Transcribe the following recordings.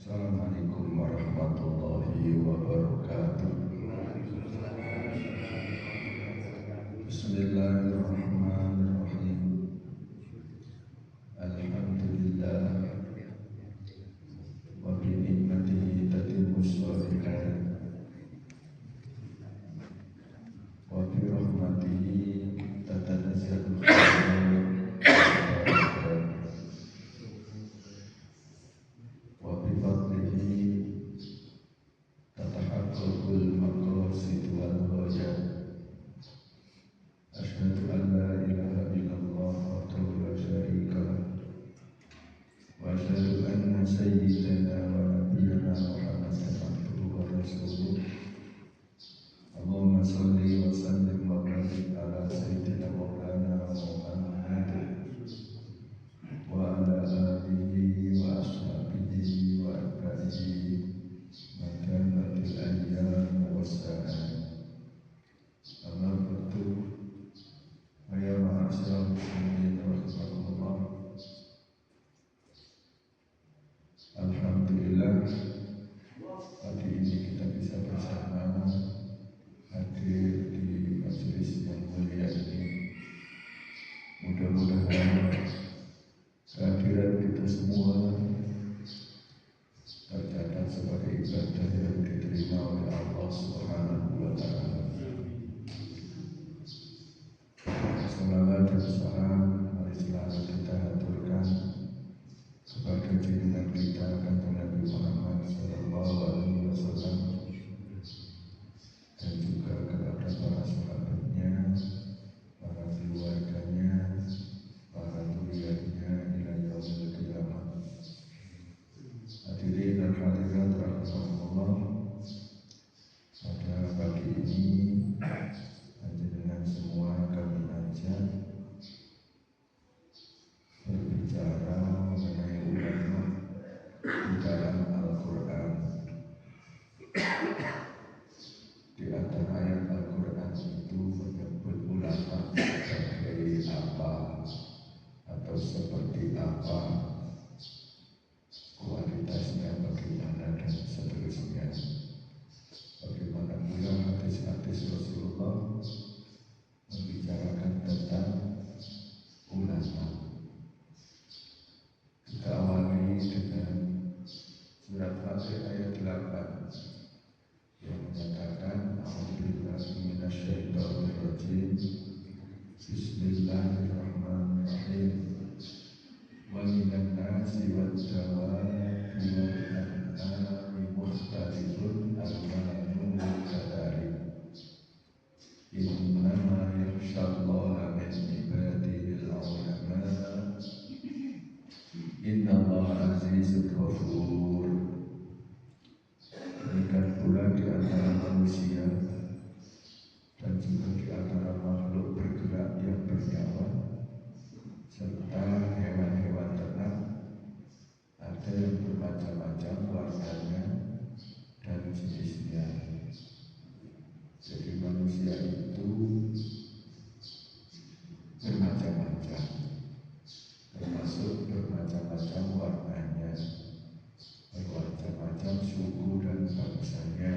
Assalamualaikum warahmatullahi wabarakatuh. Bismillahirrahmanirrahim. Alhamdulillah wa bi ni'matihi tatimmus shalihat wa bi rahmatihi tatanazzalul khairat wa bi fadlihi tatahaqqaqul maqasid wal ghayat. Asyhadu an la ilaha illallah wahdahu la syarika lah wa asyhadu anna sayyidana wa nabiyyana Muhammadan abduhu wa rasuluh. Allahumma shalli wa sallim wa barik ala sayyidina maulana Muhammad wa ala alihi wa ashabihi wa atba'ihi man kana fil ayyam was-sa'at. Amma ba'du. Ya ma'asyiral muslimin rahimakumullah. Alhamdulillah, pagi ini kita bisa bersama hadir di majelis yang mulia ini. Mudah-mudahan kehadiran kita semua tercatat sebagai ibadah yang diterima oleh Allah Subhanahu wa Ta'ala. Salawat dan salam mari selalu kita haturkan kepada junjungan kita kanjeng Nabi Muhammad sallallahu alaihi wasallam dan juga kepada para sahabatnya, para keluarganya, para zuriatnya ila yaumil qiyamah. Hadirin dan hadirat rahimakumullah, pada pagi ini dengan semua kami ajak berbicara mengenai ulama di dalam Al-Quran. Di antara ayat Al-Quran itu menyebut ulama sebagai apa atau seperti apa, kualitasnya bagaimana dan seterusnya. Bagaimana pula hadis-hadis Rasulullah membicarakan tentang ulama. Kita awali dengan surat Fatih ayat 8 yang menyatakan A'udzubillahi minasyaitonirrajim. Bismillahirrahmanirrahim. Wa minan nasi wad dawabi wal an'ami mukhtalifun alwanuhu kadzarik. Innama yakhshallaha min ibadihil ulama. Innallaha azizun ghafur. Demikian pula di antara manusia dan juga di antara makhluk bergerak yang bernyawa serta hewan-hewan ternak, ada yang bermacam-macam warnanya dan jenisnya. Jadi manusia itu bermacam-macam, termasuk bermacam-macam warnanya, bermacam-macam suku dan bangsanya.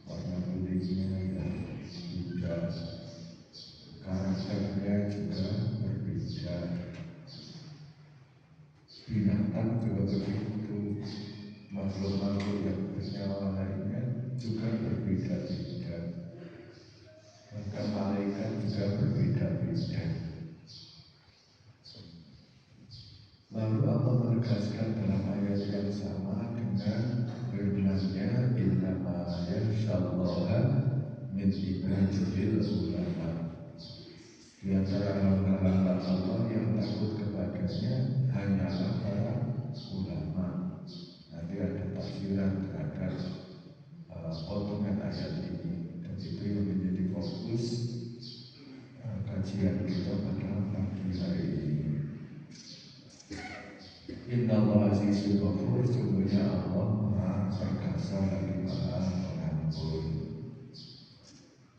Warna kulitnya yang beda, karakternya juga berbeda. Binatang juga begitu, makhluk-makhluk yang bernyawa lainnya juga berbeda-beda. Maka malaikat juga berbeda-beda. Lalu Allah menegaskan dalam ayat yang sama dengan firman-Nya, innama yakhshallaha min ibadihil ulama. Di antara hamba-hamba Allah yang takut kepadanya hanyalah para ulama. Nanti ada tafsiran terhadap potongan ayat ini, dan itu yang menjadi fokus kajian kita pada pagi hari ini. Innallaha azizun ghafur. Sungguhnya Allah Maha Perkasa lagi Maha Pengampun.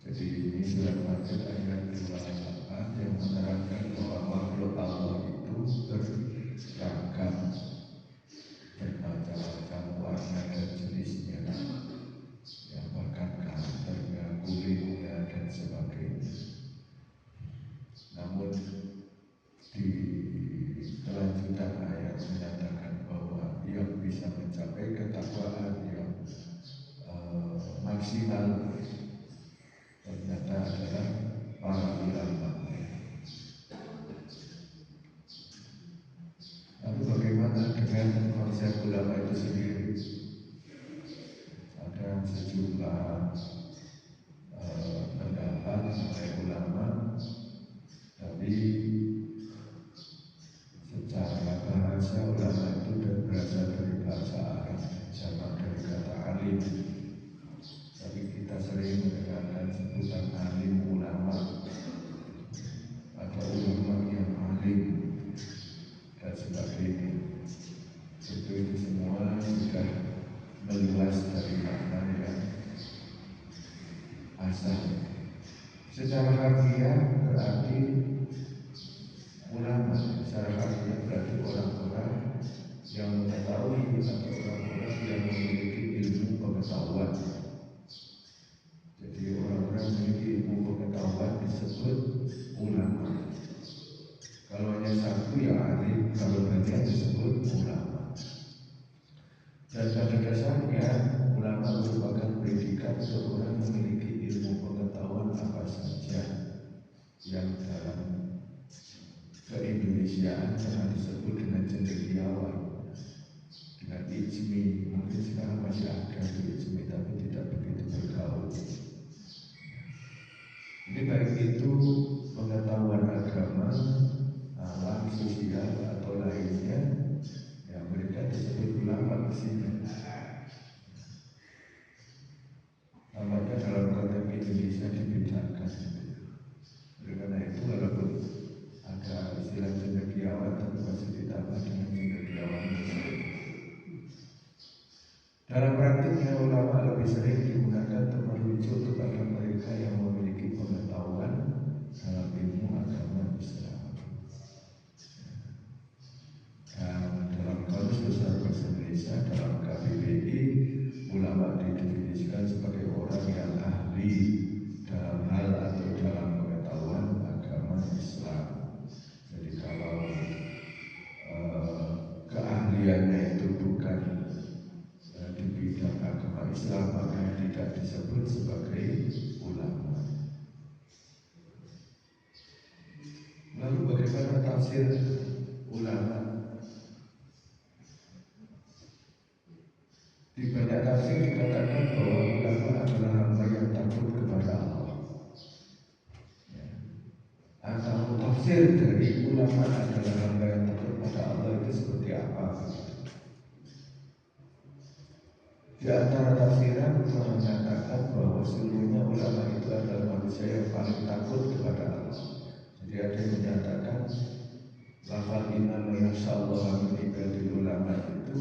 Jadi ini surat Fatih ayat 28 yang menerangkan bahwa makhluk Allah itu beragam, bermacam di kelanjutan ayat menyatakan bahwa yang bisa mencapai ketakwaan yang maksimal ternyata adalah para ulama. Lalu bagaimana dengan konsep ulama itu sendiri? Ada sejumlah pendapat oleh ulama, tapi secara bahasa ulama itu berasal dari bahasa Arab, sama dari kata alim. Tapi kita sering mendengarkan sebutan alim ulama, atau ulama yang alim dan sebagainya. Itu semua sudah meluas dari makna yang asal. Secara harfiah berarti ulama, secara harfiah berarti orang-orang yang mengetahui atau orang-orang yang memiliki ilmu pengetahuan. Jadi orang-orang yang memiliki ilmu pengetahuan disebut ulama. Kalau hanya satu ya alim, kalau banyak disebut ulama. Dan pada dasarnya ulama merupakan predikat seorang yang memiliki ilmu pengetahuan apa saja yang dalam keindonesiaan pernah disebut dengan cendekiawan, dengan ijmi. Mungkin sekarang masih ada ijmi, tapi tidak begitu bergaul. Ini baik itu pengetahuan agama, alam, sosial atau lainnya, ya mereka disebut ulama di sini. Namanya dalam konteks Indonesia dibedakan. Karena itu walaupun ada istilah cendekiawan, tapi masih ditambah dengan cendekiawan Muslim. Dalam praktiknya ulama lebih sering digunakan untuk merujuk kepada mereka yang memiliki pengetahuan dalam ilmu agama Islam. Dan dalam Kamus Besar Bahasa Indonesia, dalam KBBI, ulama didefinisikan sebagai orang yang ahli dalam hal atau dalam pengetahuan agama Islam. Jadi kalau keahliannya itu bukan di bidang agama Islam, maka tidak disebut sebagai ulama. Lalu bagaimana tafsir ulama? Di banyak tafsir dikatakan bahwa ulama adalah hamba yang takut kepada Allah. Atau tafsir dari ulama adalah hamba yang takut kepada Allah itu seperti apa? Di antara tafsiran menyatakan bahwa seluruhnya ulama itu adalah manusia yang paling takut kepada Allah. Jadi ada yang menyatakan lafal inna ma yakhshallaha min ibadil ulama itu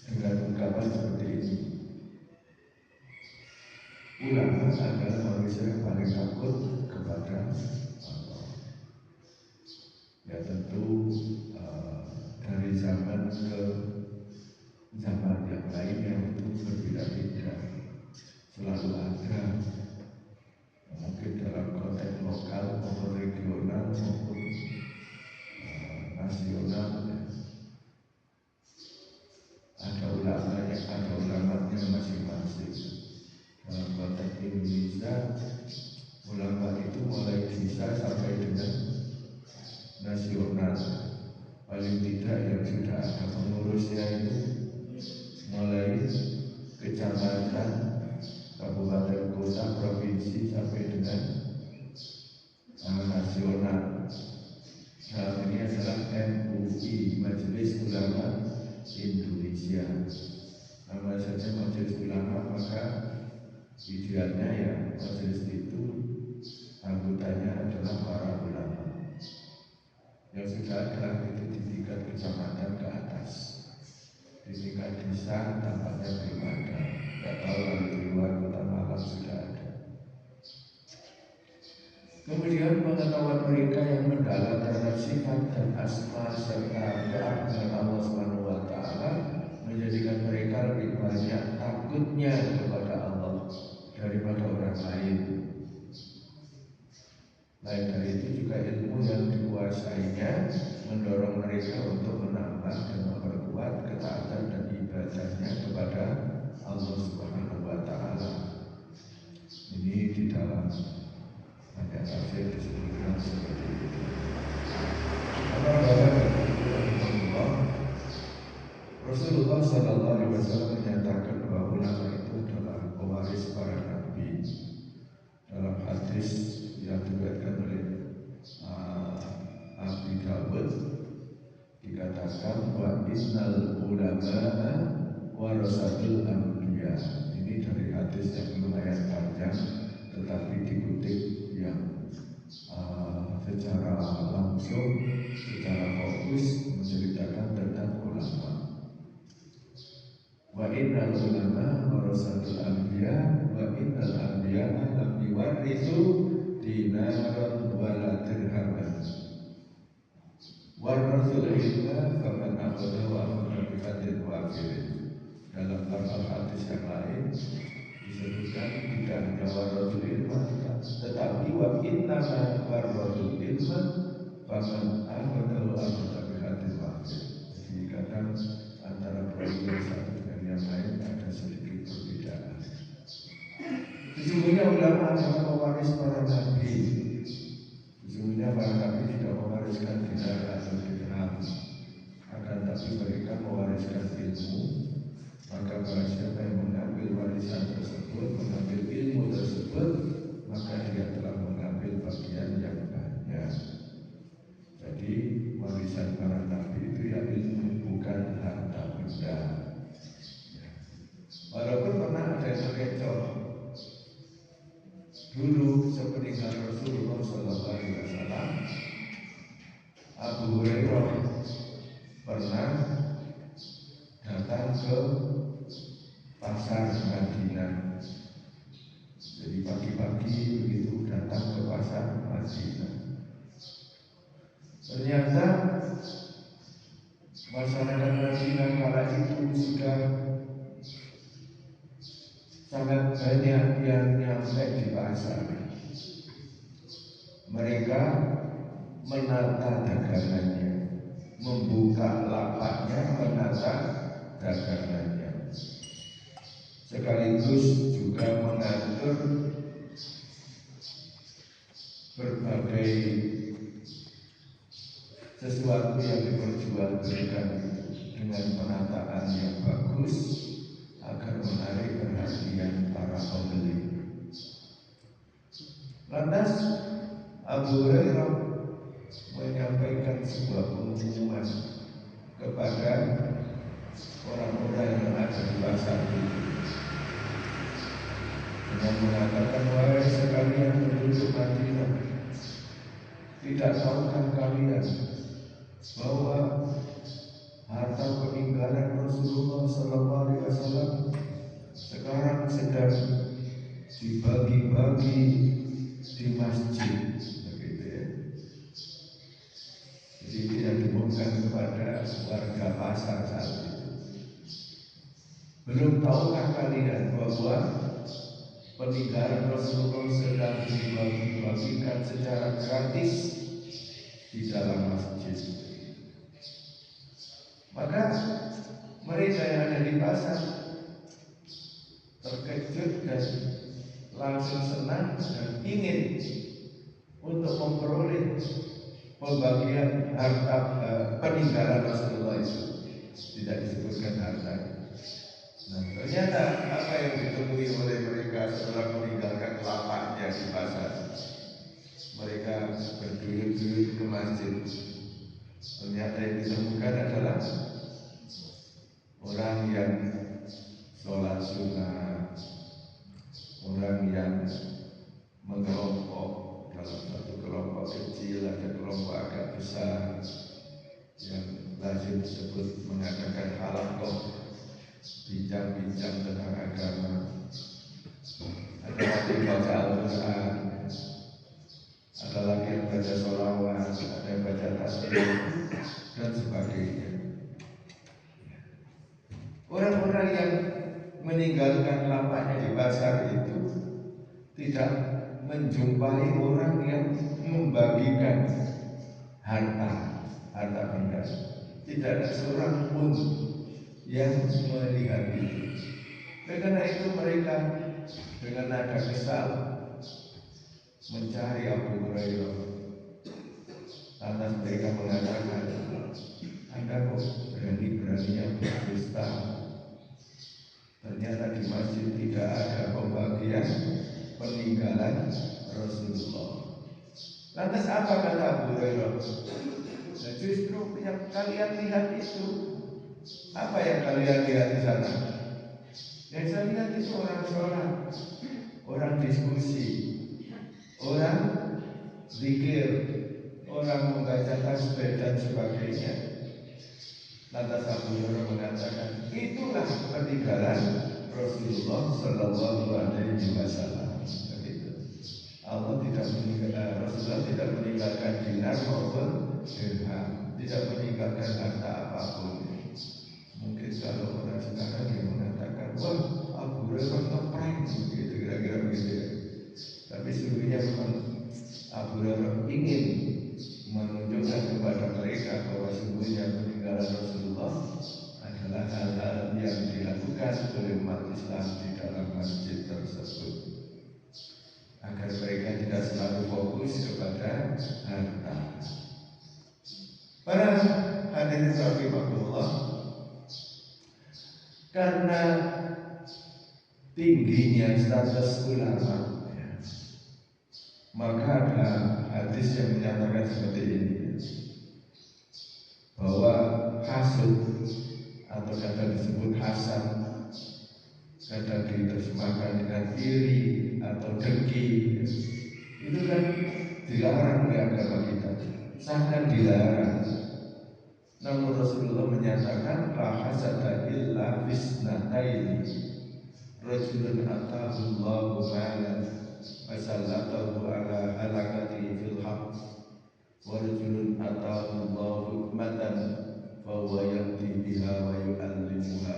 dengan ungkapan seperti ini: ulama adalah manusia yang paling takut kepada Allah. Ya tentu dari zaman ke zaman yang lain yang itu berbeda-beda, selalu ada. Mungkin dalam konteks lokal maupun regional maupun nasional, ada ulamanya masing-masing. Dalam konteks Indonesia, ulama itu mulai bisa sampai dengan nasional. Paling tidak yang sudah ada pengurusnya itu mulai kecamatan, kabupaten, kota, provinsi sampai dengan nasional. Dalam ini adalah MUI, Majelis Ulama Indonesia. Nama saja Majelis Ulama, maka idealnya ya majelis itu anggotanya adalah para ulama. Yang sudah ada itu di tingkat kecamatan ke atas. Di tingkat desa tampaknya belum ada. Tidak tahu kalau di luar Kota Malang sudah ada. Kemudian pengetahuan mereka yang mendalam terhadap sifat dan asma serta keagungan Allah Subhanahu wa Ta'ala menjadikan mereka lebih banyak takutnya kepada Allah daripada orang lain. Lain dari itu juga ilmu yang dikuasai menguasainya, mendorong mereka untuk menambah dan memperkuat ketaatan dan ibadahnya kepada Allah Subhanahu wa Ta'ala. Ini di dalam banyak tafsir disebutkan seperti itu. Rasulullah Sallallahu Alaihi Wasallam menyatakan bahwa ulama itu adalah pewaris para nabi. Dalam hadis yang diriwayatkan oleh Abi Dawud dikatakan wa innal ulama warasatul anbiya. Ini dari hadis yang lumayan panjang tetapi dikutip yang secara langsung, secara fokus menceritakan tentang ulama. Wa innal ulama warasatul anbiya wa innal anbiya lam yuwarithu dinaran wala dirhaman. Warasul ilma faman akhadha wa akhadha bi hadin wafirin. Dalam lafal hadis yang lain disebutkan tidak hanya warasul ilma tetapi wa innama warasul ilma faman akhadha wa akhadha bi hadin wafirin. Jadi kadang antara program satu dan yang lain ada sedikit perbedaan. Sesungguhnya ulama adalah pewaris para nabi. Sesungguhnya para nabi tidak mewariskan dinar atau dirham, akan tapi mereka mewariskan ilmu. Maka barang siapa yang mengambil warisan tersebut, mengambil ilmu tersebut, maka dia telah mengambil bagian yang banyak. Jadi warisan para nabi itu ya ilmu, bukan harta benda. Walaupun pernah ada yang terkecoh. Dulu sepeninggal Rasulullah Sallallahu Alaihi Wasallam, Abu Hurairah pernah datang ke pasar Madinah. Jadi pagi-pagi begitu datang ke pasar Madinah. Ternyata masyarakat Madinah kala itu sudah sangat banyak yang nyampe di pasar. Mereka menata dagangannya, membuka lapaknya, menata dagangannya, sekaligus juga mengatur berbagai sesuatu yang diperjualbelikan dengan penataan yang bagus agar menarik perhatian para pembeli. Lantas Abu Hurairah menyampaikan sebuah pengumuman kepada orang-orang yang ada di pasar itu dengan mengatakan, wahai sekalian penduduk Madinah, tidak tahukah kalian bahwa harta peninggalan Rasulullah Sallallahu Alaihi Wasallam sekarang sedang dibagi-bagi di masjid, begitu ya. Jadi tidak diumumkan kepada warga pasar saat itu. Belum tahukah kalian bahwa peninggalan Rasulullah sedang dibagi-bagikan secara gratis di dalam masjid? Maka mereka yang ada di pasar terkejut dan langsung senang dan ingin untuk memperoleh pembagian harta peninggalan Rasulullah itu. Tidak disebutkan harta. Nah, ternyata apa yang ditemui oleh mereka setelah meninggalkan lapaknya di pasar, mereka berduyun-duyun ke masjid. Ternyata yang ditemukan adalah orang yang sholat sunnah, orang yang mengelompok dalam satu kelompok kecil, ada kelompok agak besar yang lazim disebut mengadakan halaqah, bincang-bincang tentang agama. Ada lagi baca Al-Quran, ada lagi yang baca sholawat, ada yang baca tasbih dan sebagainya. Orang-orang yang meninggalkan lapaknya di pasar itu tidak menjumpai orang yang membagikan harta benda. Tidak ada seorang pun yang melihat itu. Karena itu mereka dengan nada kesal mencari Abu Hurairah. Lantas mereka mengatakan, Anda kok berani-beraninya berdusta? Ternyata di masjid tidak ada pembagian peninggalan Rasulullah. Lantas apa kata Abu Hurairah? Nah, justru yang kalian lihat itu, apa yang kalian lihat di sana? Yang saya lihat itu orang sholat, orang diskusi, orang zikir, orang membaca tasbih dan sebagainya. Lantas Abu Hurairah mengatakan, itulah peninggalan Rasulullah Sallallahu Alaihi Wasallam. Begitu. Allah tidak meninggalkan, Rasulullah tidak meninggalkan dinar maupun dirham, tidak meninggalkan harta apapun. Mungkin kalau orang sekarang yang mengatakan, wah Abu Hurairah ngeprank, begitu kira-kira begitu ya. Tapi sesungguhnya memang Abu Hurairah ingin menunjukkan kepada mereka bahwa sesungguhnya peninggalan Rasulullah adalah hal-hal yang dilakukan oleh umat Islam di dalam masjid tersebut, agar mereka tidak selalu fokus kepada harta. Para hadirin rahimakumullah, karena tingginya status ulama, maka ada hadis yang menyatakan seperti ini, bahwa hasud atau kadang disebut hasad, kadang diterjemahkan dengan iri atau dengki, itu kan dilarang oleh agama kita, sangat dilarang. Namun Rasulullah menyatakan la hasada illa fisnataini, rajulun atahu Allahu malan wasallatahu ala halakatihi fil haqq, wa rajulun atahu Allahu hikmatan fa huwa yaqdi biha wa yu'allimuha.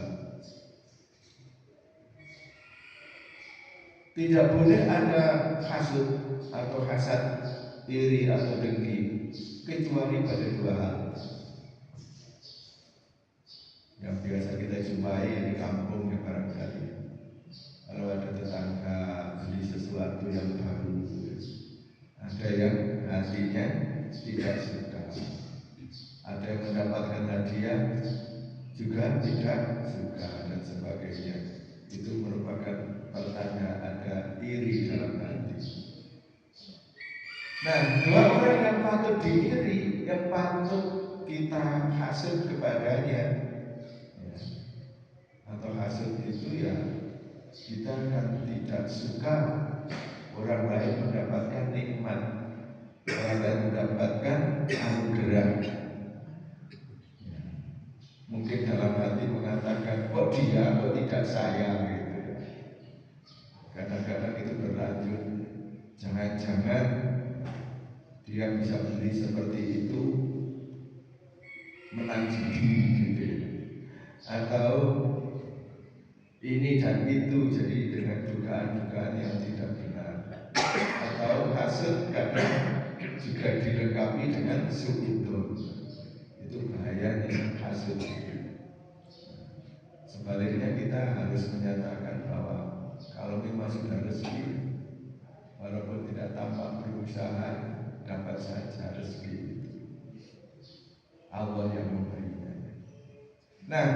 Tidak boleh ada hasud atau hasad, iri atau dengki, kecuali pada dua hal yang biasa kita jumpai di kampung ya barangkali. Kalau ada tetangga beli sesuatu yang baru, ada yang hatinya tidak suka, ada yang mendapatkan hadiah juga tidak suka dan sebagainya. Itu merupakan pertanda ada iri dalam hati. Nah, dua orang yang patut diiri, yang patut kita hasud kepadanya, atau hasud itu ya, kita kan tidak suka orang lain mendapatkan nikmat, orang lain mendapatkan anugerah. Mungkin dalam hati mengatakan, kok dia, kok tidak saya, gitu. Kadang-kadang itu berlanjut, jangan-jangan dia bisa beli seperti itu menang judi, gitu, atau ini dan itu, jadi dengan dugaan-dugaan yang tidak benar. Atau hasud kadang juga dilengkapi dengan su'udzon. Itu bahayanya hasud. Sebaliknya kita harus menyatakan bahwa kalau memang sudah rezeki, walaupun tidak tampak berusaha, dapat saja rezeki itu. Allah yang memberinya. Nah,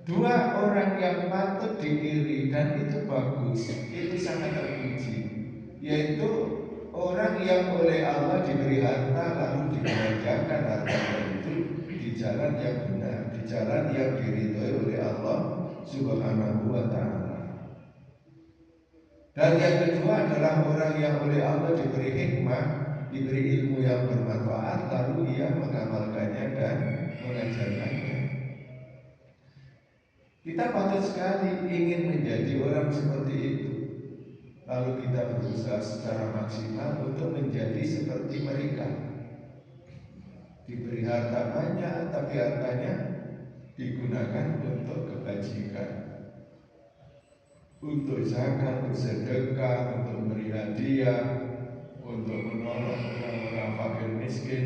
dua orang yang patut diiri dan itu bagus, itu sangat terpuji, yaitu orang yang oleh Allah diberi harta lalu dibelanjakan hartanya itu di jalan yang benar, di jalan yang diridhoi oleh Allah Subhanahu wa Ta'ala. Dan yang kedua adalah orang yang oleh Allah diberi hikmah, diberi ilmu yang bermanfaat, lalu ia mengamalkannya dan mengajarkannya. Kita patut sekali ingin menjadi orang seperti itu. Lalu kita berusaha secara maksimal untuk menjadi seperti mereka. Diberi harta banyak, tapi hartanya digunakan untuk kebajikan, untuk zakat, untuk sedekah, untuk memberi hadiah, untuk menolong orang-orang fakir miskin,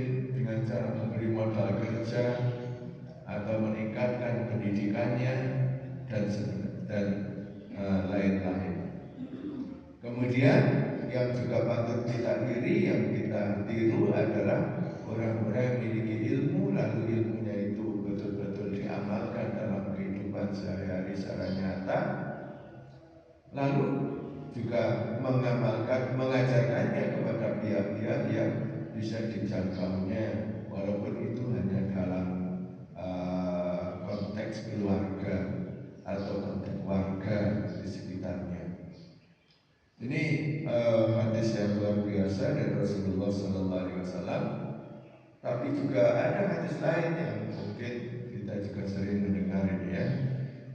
dengan cara memberi modal kerja atau meningkatkan pendidikannya dan lain-lain. Kemudian yang juga patut kita iri, yang kita tiru adalah orang-orang yang memiliki ilmu, lalu ilmunya itu betul-betul diamalkan dalam kehidupan sehari-hari secara nyata, lalu juga mengajarkannya kepada pihak-pihak yang bisa dijangkaunya, walaupun itu hanya dalam konteks keluarga atau konteks warga di sekitarnya. Ini hadis yang luar biasa dari Rasulullah SAW. Tapi juga ada hadis lain yang mungkin kita juga sering mendengar ini ya,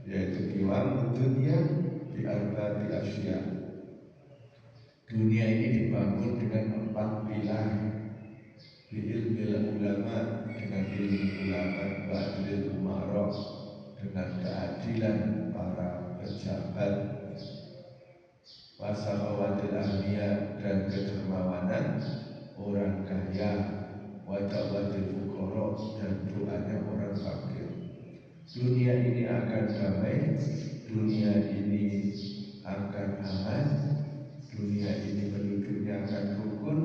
yaitu qiwamud dunya bi arba'ati asya. Dunia ini dibangun dengan 4 pilar. Bi ilmil ulama, dengan ilmu ulama, wa adlil umarah, dengan keadilan para pejabat, wasafawatil ahliya, dan kedermawanan orang kaya, wadawatil fuqara, dan doanya orang fakir. Dunia ini akan damai, dunia ini akan aman, dunia ini penduduknya akan rukun,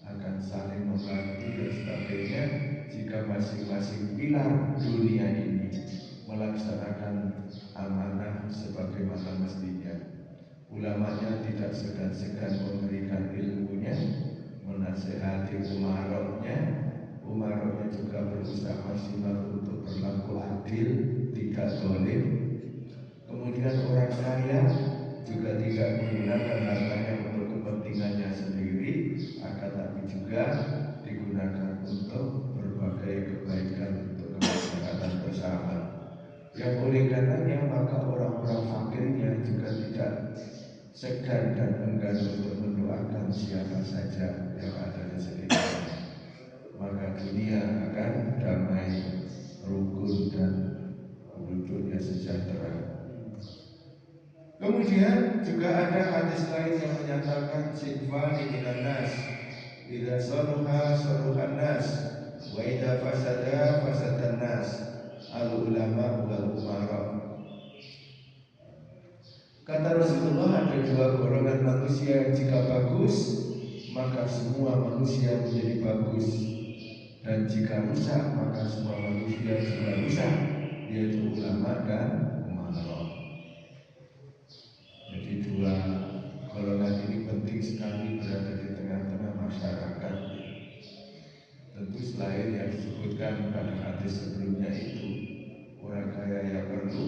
akan saling membantu dan sebagainya jika masing-masing pilar dunia ini melaksanakan amanah sebagaimana mestinya. Ulamanya tidak segan-segan memberikan ilmunya, menasehati umaroknya. Umaroknya juga berusaha maksimal untuk berlaku adil, tidak zalim. Kemudian orang kaya juga tidak menggunakan hartanya untuk kepentingannya sendiri, akan tapi juga digunakan untuk berbagai kebaikan untuk kemaslahatan bersama. Yang oleh karenanya maka orang-orang fakirnya juga tidak segan dan enggan untuk mendoakan siapa saja yang ada di sekitarnya. Maka dunia akan damai, rukun, dan penduduknya sejahtera. Kemudian juga ada hadis lain yang menyatakan sinfani minan nas, idza saluha saluhan nas, wa idza fasada fasadan nas, al ulama wal umara. Kata Rasulullah, ada 2 golongan manusia yang jika bagus maka semua manusia menjadi bagus, dan jika rusak maka semua manusia juga rusak, yaitu ulama dan umara. Jadi 2 golongan ini penting sekali berada di tengah-tengah masyarakat. Tentu selain yang disebutkan pada hadis sebelumnya itu, orang kaya yang perlu,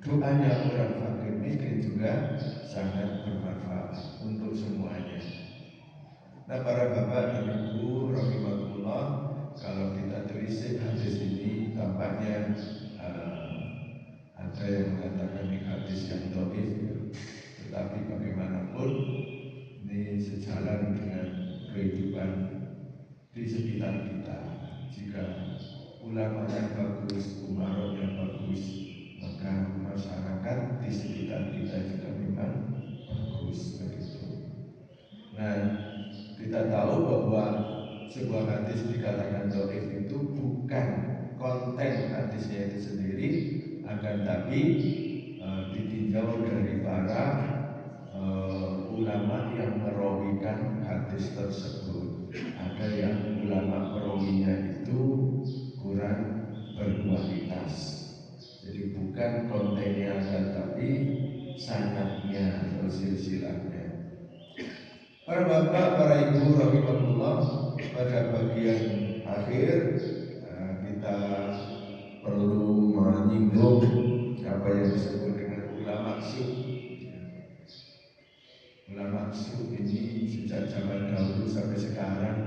doanya orang fakir miskin juga sangat bermanfaat untuk semuanya. Nah, para bapak dan ibu rahimakumullah, kalau kita telisik hadis ini tampaknya ada yang mengatakan ini hadis yang dhaif, tetapi bagaimanapun ini sejalan dengan kehidupan di sekitar kita. Jika ulama yang bagus, umarok yang bagus, maka masyarakat di sekitar kita juga memang bagus begitu. Nah, kita tahu bahwa sebuah hadis dikatakan dhaif itu bukan konten hadisnya itu sendiri, akan tapi ditinjau dari para ulama yang merawikan hadis tersebut. Ada yang ulama perawinya itu kurang berkualitas. Jadi bukan kontennya, tetapi sanadnya atau silsilahnya. Para bapak, para ibu rahimahullah, pada bagian akhir kita perlu menyinggung apa yang disebut dengan ulama su. Ulama su ini sejak zaman dahulu sampai sekarang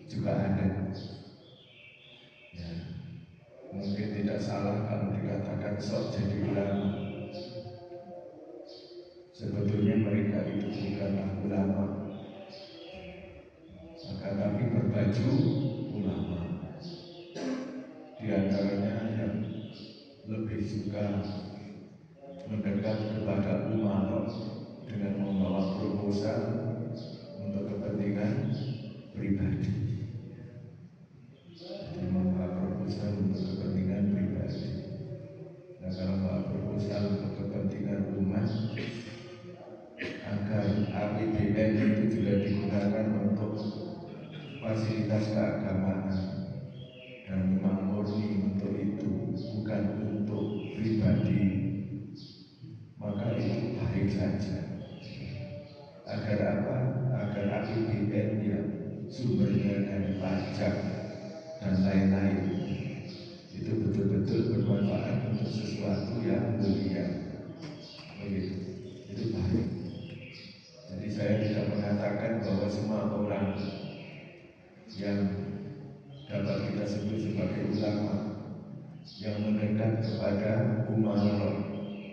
juga ada. Ya, mungkin tidak salah kalau dikatakan sok jadi ulama. Sebetulnya mereka itu bukanlah ulama, akan tapi berbaju ulama. Di antaranya yang lebih suka mendekat kepada umaro dengan membawa proposal untuk kepentingan pribadi. keagamaan dan memang murni untuk itu, bukan untuk pribadi, maka itu baik saja. Agar apa? Agar APBN yang sumbernya dari pajak dan lain-lain itu betul-betul bermanfaat untuk sesuatu yang mulia. Begitu, itu baik. Jadi saya tidak mengatakan bahwa semua orang yang dapat kita sebut sebagai ulama yang mendekat kepada umaro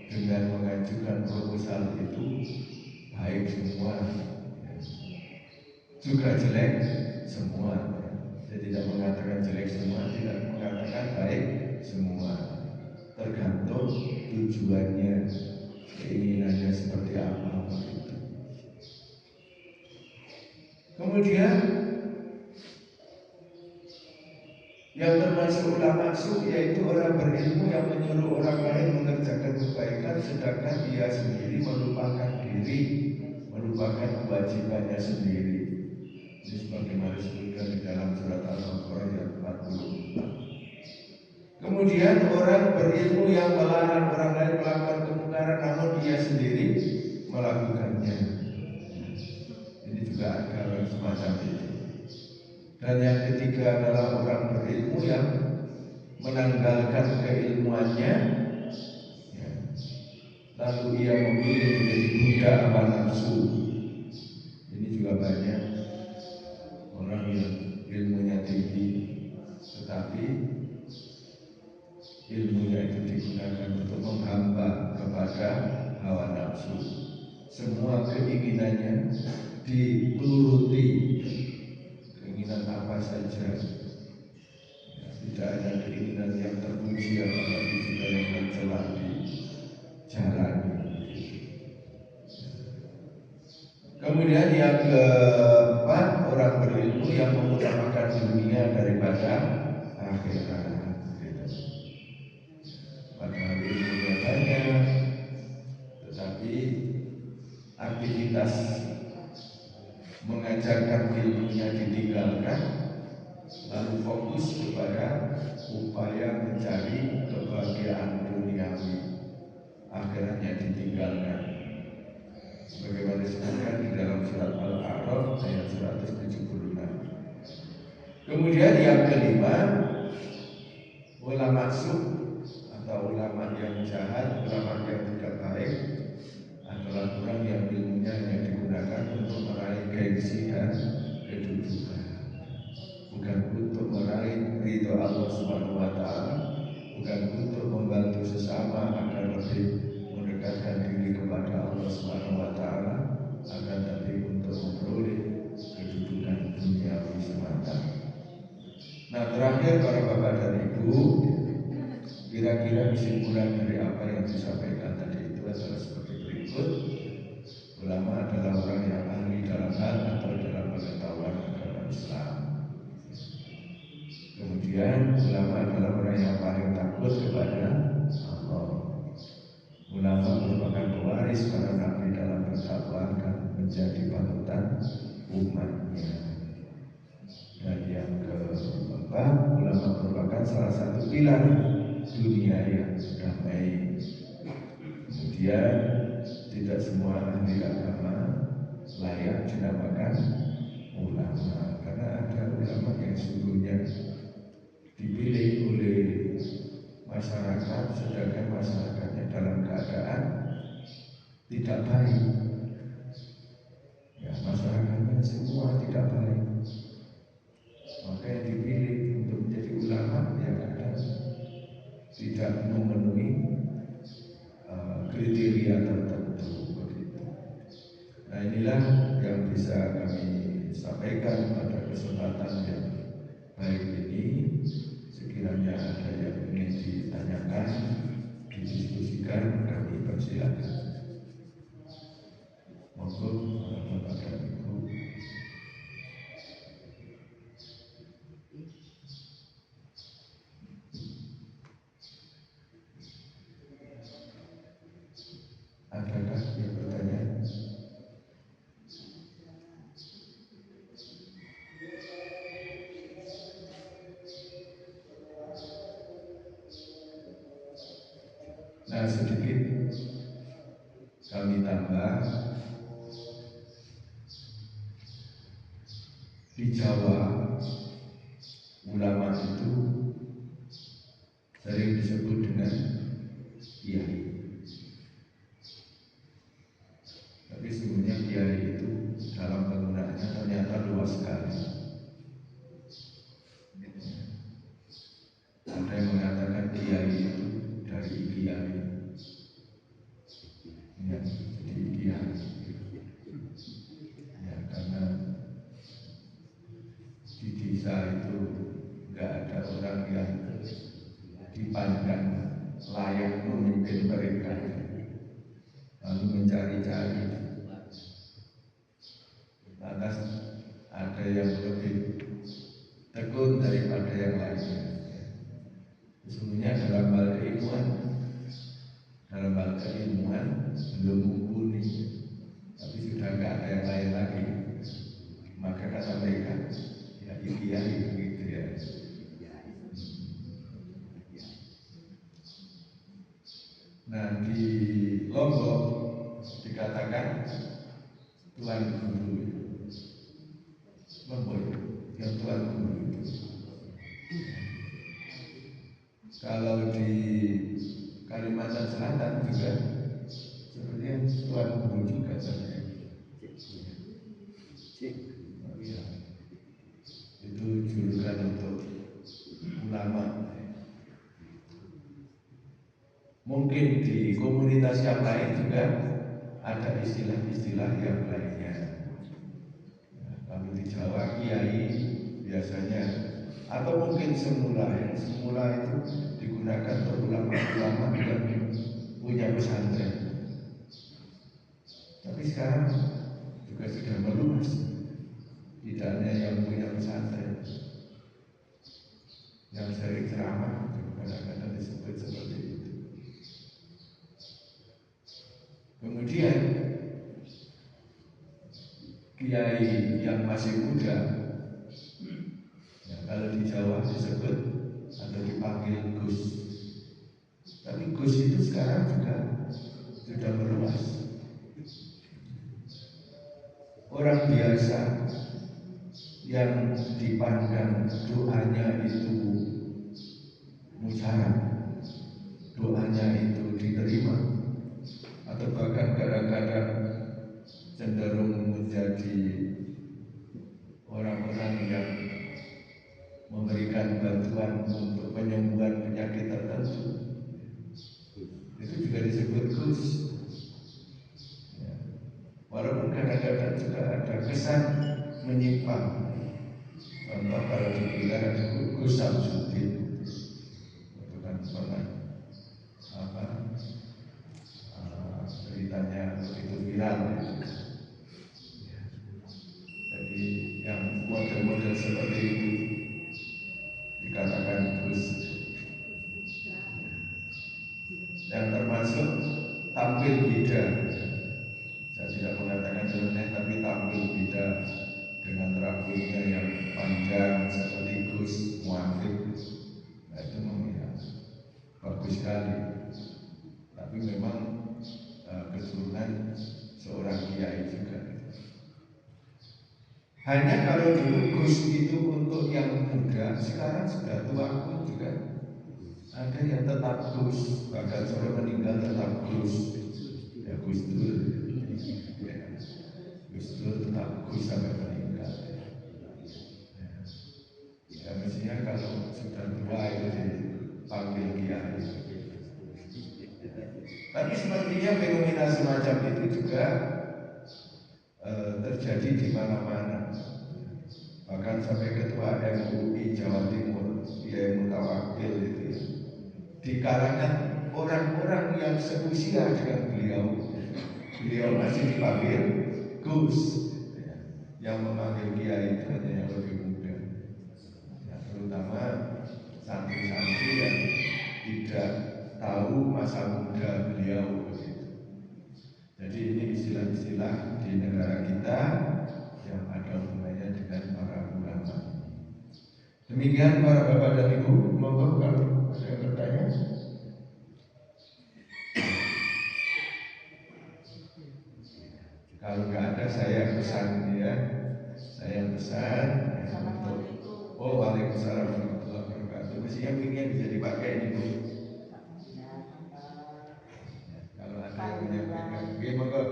dengan mengajukan proposal itu baik semua, juga jelek semua. Saya tidak mengatakan jelek semua, tidak mengatakan baik semua. Tergantung tujuannya, keinginannya seperti apa begitu. Kemudian yang termasuk ulama su, yaitu orang berilmu yang menyuruh orang lain mengerjakan kebaikan sedangkan dia sendiri melupakan diri, melupakan kewajibannya sendiri. Ini sebagaimana disebutkan di dalam surat Al-Baqarah ayat 44. Kemudian orang berilmu yang melarang orang lain melakukan kemungkaran namun dia sendiri melakukannya. Ini juga ada semacam itu. Dan yang ketiga adalah orang berilmu yang menanggalkan keilmuannya, ya, lalu ia memilih menjadi budak hawa nafsu. Ini juga banyak orang yang ilmunya tinggi, tetapi ilmunya itu digunakan untuk menghamba kepada hawa nafsu. Semua keinginannya dituruti, keinginan apa saja. Tidak ada keinginan yang terpuji, apalagi juga yang tercela dijalani. Kemudian yang keempat, orang berilmu yang mengutamakan dunia daripada akhirat. Padahal ilmunya banyak, tetapi aktivitas mengajarkan ilmunya ditinggalkan, lalu fokus kepada upaya mencari kebahagiaan duniawi, akhiratnya ditinggalkan. Sebagaimana disebutkan di dalam surat Al-A'raf ayat 176. Kemudian yang kelima, ulama su atau ulama yang jahat, ulama yang tidak baik adalah orang yang ilmunya hanya digunakan untuk meraih gengsi dan kedudukan, bukan untuk meraih ridho Allah Subhanahu wa Ta'ala, bukan untuk membantu sesama agar lebih mendekatkan diri kepada Allah Subhanahu wa Ta'ala, akan tapi untuk memperoleh kedudukan duniawi semata. Nah, terakhir para bapak dan ibu, kira-kira kesimpulan dari apa yang disampaikan tadi itu adalah seperti berikut. Ulama adalah orang yang ahli dalam hal atau dalam pengetahuan agama Islam. Kemudian ulama adalah orang yang paling takut kepada Allah. Ulama merupakan pewaris para nabi dalam berdakwah dan menjadi panutan umatnya. Dan yang keempat, ulama merupakan salah satu pilar dunia yang damai. Kemudian tidak semua ahli agama layak dinamakan ulama, karena ada ulama yang sungguhnya dipilih oleh masyarakat, sedangkan masyarakatnya dalam keadaan tidak baik. Ya, masyarakatnya semua tidak baik, maka yang dipilih untuk menjadi ulama yang kadang tidak memenuhi kriteria tertentu begitu. Nah, inilah yang bisa kami sampaikan pada kesempatan yang baik ini. Sekiranya ada yang ingin ditanyakan, didiskusikan, kami persilakan. Monggo Bapak dan Ibu. Adakah yang bertanya? sedikit kami tambah, di Jawa ulama itu sering disebut dengan kiai. Tapi sebenarnya kiai itu dalam penggunaannya ternyata luas sekali. Ada yang mengatakan kiai itu dari kiai, ya, jadi kiai, ya, karena di desa itu nggak ada orang yang dipandang layak memimpin mereka, lalu mencari-cari. Lantas ada yang lebih tekun daripada yang lainnya. Sesungguhnya dalam hal keilmuan belum mumpuni, tapi sudah nggak ada yang lain lagi. Maka kata mereka, ya kiai begitu ya. Nah, di Lombok dikatakan tuan guru. Lombok yang tuan guru itu. Kalau di Kalimantan Selatan juga sebenarnya tuan guru juga saja. Ya. Itu julukan untuk ulama. Mungkin di komunitas yang lain juga ada istilah-istilah yang lainnya. Kalau di Jawa kiai biasanya, atau mungkin semula itu digunakan untuk ulama-ulama yang punya pesantren. Tapi sekarang juga sudah meluas, tidak hanya yang punya pesantren, yang sering ceramah kadang-kadang disebut seperti itu. Kemudian kiai yang masih muda, ya, kalau di Jawa disebut atau dipanggil Gus. Tapi Gus itu sekarang juga sudah meluas. Orang biasa yang dipandang doanya itu mujarab, doanya itu diterima, atau bahkan kadang-kadang cenderung menjadi orang-orang yang memberikan bantuan untuk penyembuhan penyakit tertentu, itu juga disebut Gus. Ya. Walaupun kadang-kadang juga ada kesan menyimpang. Contoh kalau dibilang ada Gus Samsudin, itu kan pernah beritanya begitu viral. Jadi yang model-model seperti itu dikatakan Gus, yang termasuk tampil beda. Saya tidak mengatakan jelek, tapi tampil beda dengan rambutnya yang panjang seperti Gus Muhammad. Nah, itu memang bagus sekali. Tapi memang keturunan seorang kiai juga. Hanya kalau dulu Gus itu untuk yang muda, sekarang sudah tua pun juga ada yang tetap Gus, bahkan sampai meninggal tetap Gus. Ya Gus Dur, ya, Gus Dur tetap Gus sampai meninggal. Ya mestinya kalau sudah tua itu dipanggil kiai. Tapi sepertinya fenomena semacam itu juga terjadi di mana-mana. Bahkan sampai ketua MUI Jawa Timur, Kiai Mutawakil itu ya, di kalangan orang-orang yang seusia dengan beliau masih dipanggil Gus. Ya. Yang memanggil kiai itu hanya yang lebih muda, ya, terutama santri-santri yang tidak tahu masa muda beliau. Jadi ini istilah-istilah di negara kita yang ada hubungannya dengan para ulama. Demikian para bapak dan ibu, monggo kalau ada yang bertanya. pesan ya. Saya pesan. Oh, waalaikumsalam warahmatullahi wabarakatuh. Mestinya mic-nya bisa dipakai ini Bu. Kalau ada yang menyampaikan, monggo.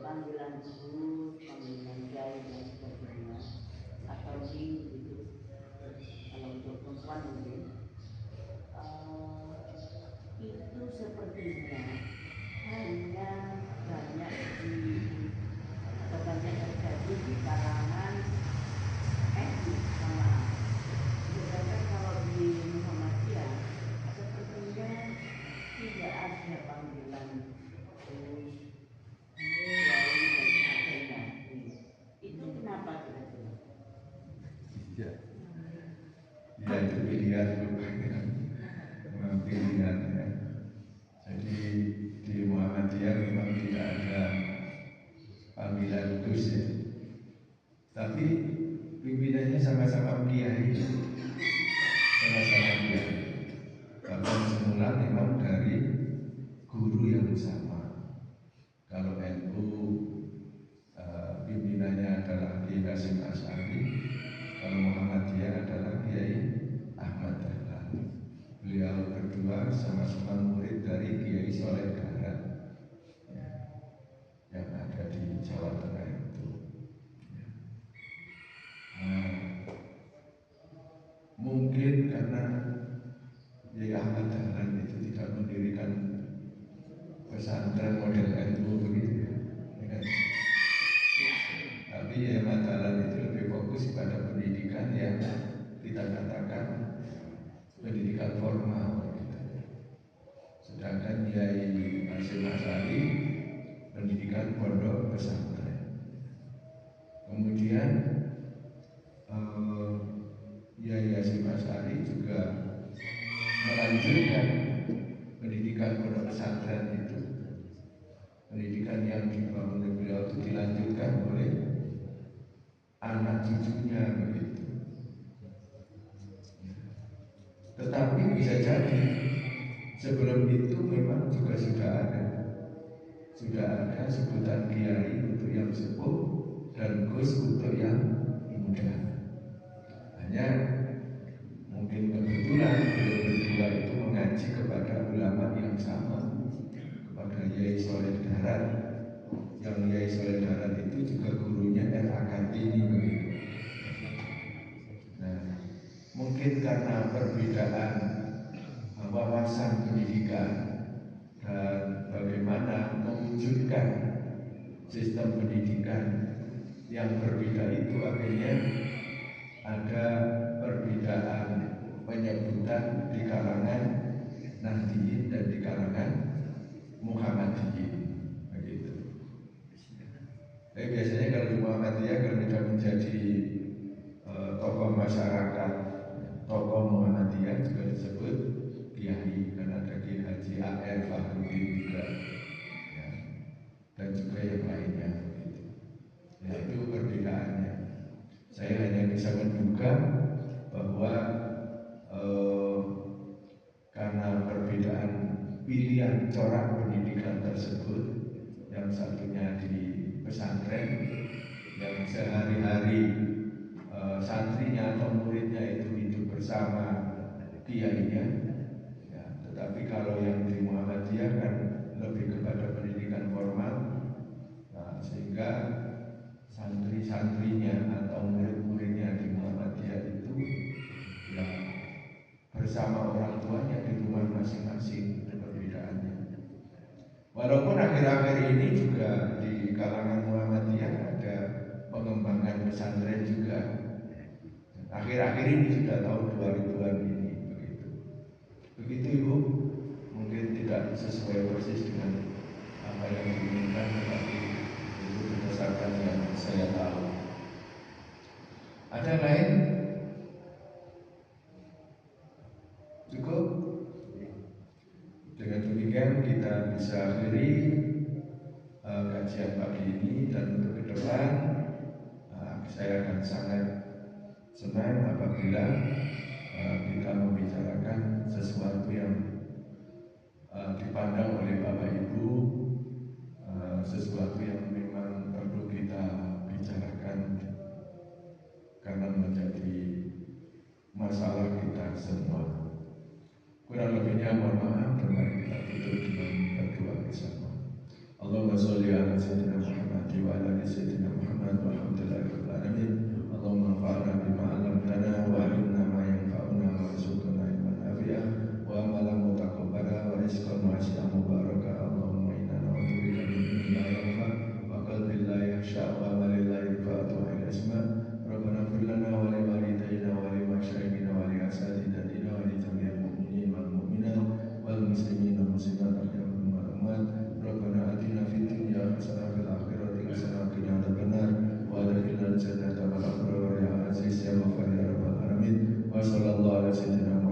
Panggilan guru, panggilan kiai dan sebagainya, atau gitu. Kalau untuk perempuan mungkin itu sepertinya hanya banyak atau banyak terjadi di kalangan sama. Sedangkan kalau di Muhammadiyah sepertinya tidak ada panggilan terus kiai dan sebagainya. Itu kenapa kira-kira? Ya, ya itu pilihan memang pilihan ya. Jadi di Muhammadiyah memang tidak ada panggilan khusus ya. Tapi pimpinannya sama-sama kiai, sama-sama kiai. Bahkan semula memang dari guru yang sama. Kalau NU pimpinannya adalah Kiai Hasyim Asy'ari, kalau Muhammadiyah adalah Kiai Ahmad Dahlan. Beliau berdua sama-sama murid dari Kiai Soleh Darat ya, yang ada di Jawa Tengah itu. Nah, mungkin karena Kiai Ahmad Dahlan itu tidak mendirikan pesantren model NU begitu ya. Tapi ya Dahlan itu lebih fokus pada pendidikan yang kita katakan pendidikan formal gitu. Sedangkan Kiai Hasyim Asy'ari pendidikan pondok pesantren. Kemudian Kiai Hasyim Asy'ari juga melanjutkan pendidikan pondok pesantren itu. Pendidikan yang dibangun oleh beliau itu dilanjutkan oleh anak cucunya begitu. Tetapi bisa jadi sebelum itu memang juga sudah ada sebutan kiai untuk yang sepuh dan gus untuk yang muda. Hanya mungkin kebetulan berdua itu mengaji kepada ulama yang sama, kepada Kiai Soleh Darat. Yang Kiai Soleh Darat itu juga gurunya R.A. Kartini begitu. Nah, mungkin karena perbedaan wawasan pendidikan dan bagaimana mewujudkan sistem pendidikan yang berbeda itu, akhirnya ada perbedaan penyebutan di kalangan Nahdiyin dan di kalangan Muhammadiyin begitu. Tapi biasanya kalau di Muhammadiyah kalau sudah menjadi tokoh masyarakat, tokoh Muhammadiyah juga disebut kiai, karena ada Kiai Haji A.R. Fahrudin juga ya, dan juga yang lainnya gitu. Ya, itu perbedaannya. Saya hanya bisa menduga bahwa karena perbedaan pilihan corak pendidikan tersebut, yang satunya di pesantren yang sehari-hari santrinya atau muridnya itu hidup bersama kiainya ya, tetapi kalau yang di Muhammadiyah kan lebih kepada pendidikan formal. Nah, sehingga santri-santrinya atau murid-muridnya di Muhammadiyah itu ya bersama orang tuanya di rumah masing-masing. Itu perbedaannya. Walaupun akhir-akhir ini juga di kalangan Muhammadiyah ada pengembangan pesantren juga. Akhir-akhir ini sudah tahun 2000-an ini begitu. Begitu Ibu, mungkin tidak sesuai persis dengan apa yang diinginkan, tetapi itu berdasarkan yang saya tahu. Ada lain? Cukup? Dengan demikian kita bisa akhiri kajian pagi ini, dan untuk ke depan saya akan sangat senang apabila kita membicarakan sesuatu yang dipandang oleh Bapak Ibu sesuatu yang memang perlu kita bicarakan. karena menjadi masalah kita semua. Kurang lebihnya mohon maaf, dan mari kita tutup dengan berdoa bersama. Allahumma sholli ala sayyidina Muhammad wa ala ali sayyidina Muhammad walhamdulillahirabbil alamin. Allahumma anfa'na bima 'allamtana wa 'allimna ma yanfa'una warzuqna ilman nafi'an wa amalan mutaqabbala wa rizqan wasi'an mubaraka. Allahumma inna na'udzubika min ilmin la yanfa' wa qalbin la yakhsha' wa amalin la yanfa' wa ila asma'. Rabbana ighfir lana wa li walidayna wa li masyayikhina wa li asatidatina wa li jami'il mu'minin wal mu'minat wal muslimin wal muslimat ahya'a minhum wal amwat. Rabbana atina fid dunya hasanah wa fil akhirati hasanah wa qina adzabannar wa adkhilna al-jannata ma'al abrar ya aziz ya ghafar ya rabbal alamin. Wa sallallahu ala sayyidina